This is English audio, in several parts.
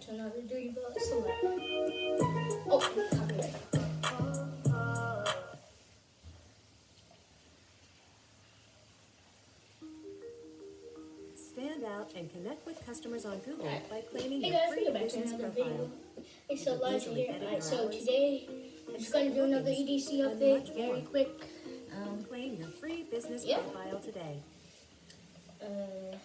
to another Dirty Bot Select. Oh, copyright. Stand out and connect with customers on Google by claiming Hey your guys, free welcome back to business another profile. video. It's Elijah easily here. edit Alright, your so hours, today I'm just going to do another EDC update, very quick. Claim your free business Yeah. profile today.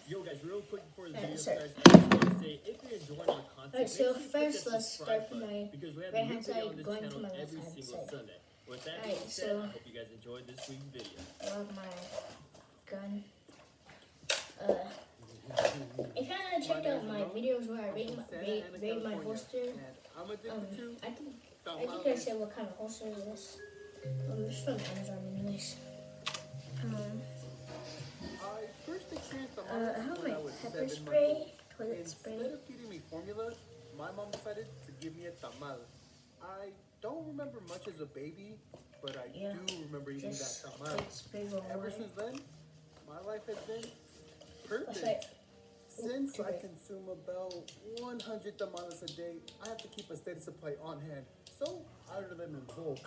Yo guys, real quick before the video sorry. starts, I just want to say if you're enjoying our content, Alright, so make sure you click first that let's subscribe start from button, my because we have right a new hand video side on this going to channel my left every hand single side. Sunday. With that Alright, being said, so- I hope you guys enjoyed this week's video. I love my gun. If you haven't checked out my videos where I rate my holster, I'm addicted to I think I said what kind of holster it is. It's from Amazon anyways. I first experienced the I have when my I was pepper 7 months spray, old. toilet spray. Instead of feeding me formula, my mom decided to give me a tamal. I don't remember much as a baby, but I Yeah, do remember eating that just tamal. toilet spray will Ever work. since then, my life has been That's perfect. like, Since I consume about 100 tamales a day, I have to keep a steady supply on hand, so I order them in bulk.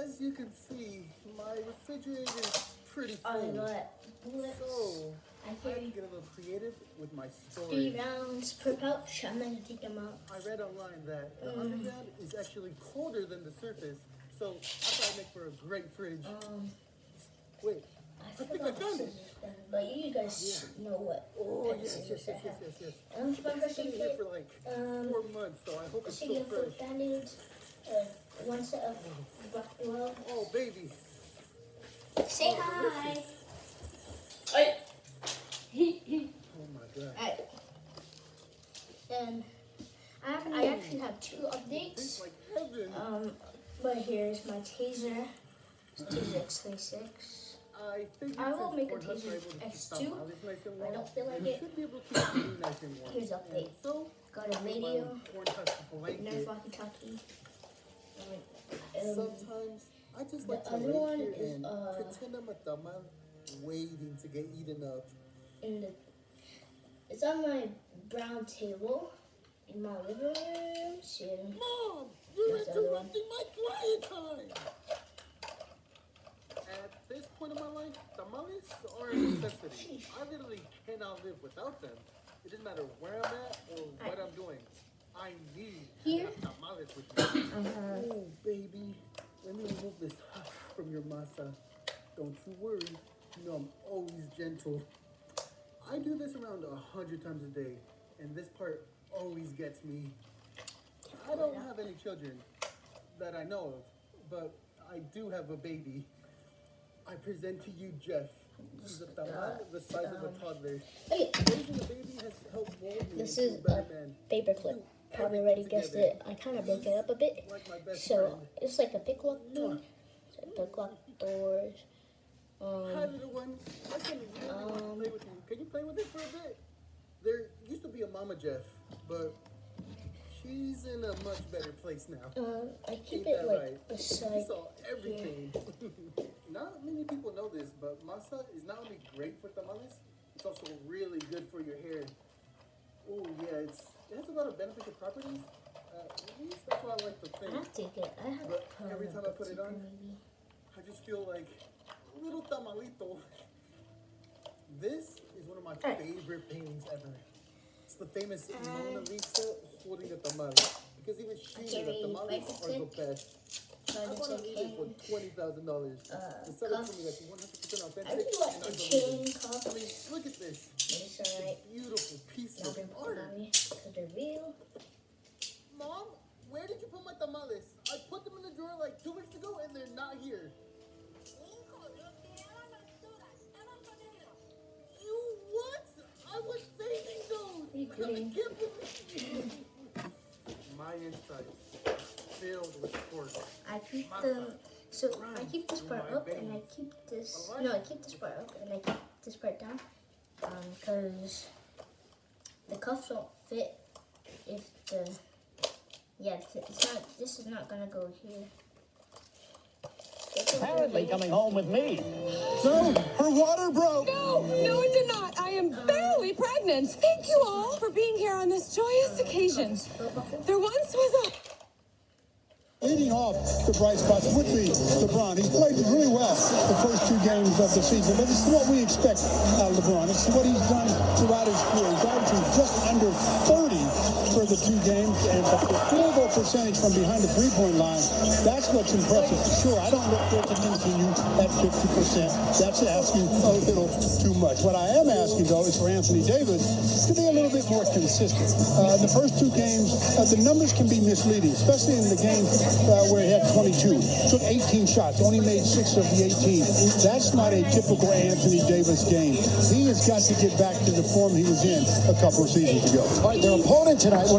As you can see, my refrigerator is pretty I full, got bullets. so I I have to hear get a little creative with my 3 storage. rounds per pouch. I'm gonna take them out. I read online that the underground is actually colder than the surface, so I thought I'd make for a great fridge. Wait, I think I forgot found the it. scissors then, but you guys know what. oh type of yes, scissors I have. yes. It's my It's first been aid here kit. for like Um, 4 months, so I hope it's Taking still for fresh. band-aids, one set of well, Oh baby. say hi. Oh my god. Alright. And I actually have 2 updates. Tastes like heaven. But here's my taser. It's Taser X26. I think I will since make a Pornhub's taser are able to keep X2. tamales nice and I warm, don't feel like we it. should be able to keep food nice and warm. Here's update. And so, Got a I made my radio, own Pornhub blanket. Nerf walkie-talkie. Sometimes I just the like to other lay one here is, and pretend I'm a tamal waiting to get eaten up. It's on my brown table in my living room. Sitting. Mom, you're That's the other one. interrupting my quiet time. At this point in my life, tamales are a necessity. I literally cannot live without them. It doesn't matter where I'm at or what I'm doing. I need to Here? have tamales with me. Uh-huh. Oh, baby, let me remove this husk from your masa. Don't you worry. You know I'm always gentle. I do this around 100 times a day, and this part always gets me. I don't have any children that I know of, but I do have a baby. I present to you Jeff. He's a tamal the size of a toddler. Okay, Raising a baby has helped mold me this into is a better a man. paperclip. Probably already guessed it. I kind of broke it up a bit. Like my best So friend. it's like a pick lock thing. So pick lock doors. Hi, little one. I can really want to play with you. Can you play with it for a bit? There used to be a Mama Jeff, but she's in a much better place now. I keep Ain't it that like right? beside. You saw everything. Not many people know this, but masa is not only great for tamales, it's also really good for your hair. Oh yeah, it has a lot of beneficial properties. At least that's what I like to I think. have to get. I have But to put every on time a I put bit it on, deeper, maybe. I just feel like a little tamalito. This is one of my favorite paintings ever. It's the famous Mona Lisa holding a tamal. Because even she knew that tamales are the best. I bought on eBay for $20,000. The seller told me that's 100% I authentic. really like and the I believe chain it. cuffs. I mean, look at this. It's alright. Beautiful piece Not of gonna put art. on me because they're real. Mom, where did you put my tamales? I put them in the drawer like 2 weeks ago and they're not here. You what? I was saving those. You I got the kidding? gift with me. My insides filled with pork. I keep them. So I keep this part up and I keep this. No, I keep this part up and I keep this part down. Because the cuffs don't fit if the. Yeah, it's not. This is not gonna go here. It apparently coming home with me. So, her water broke. No, it did not. I am barely pregnant. Thank you all for being here on this joyous occasion. There once was a... Leading off the bright spots would be LeBron. He's played really well the first 2 games of the season, but it's what we expect out of LeBron. It's what he's done throughout his career. He's averaging just under 30 for the 2 games, and the field goal percentage from behind the three-point line, that's what's impressive. Sure, I don't look for it to continue at 50%. That's asking a little too much. What I am asking, though, is for Anthony Davis to be a little bit more consistent. The first 2 games, the numbers can be misleading, especially in the game where he had 22, took 18 shots, only made 6 of the 18. That's not a typical Anthony Davis game. He has got to get back to the form he was in a couple of seasons ago. All right, their opponent tonight, one of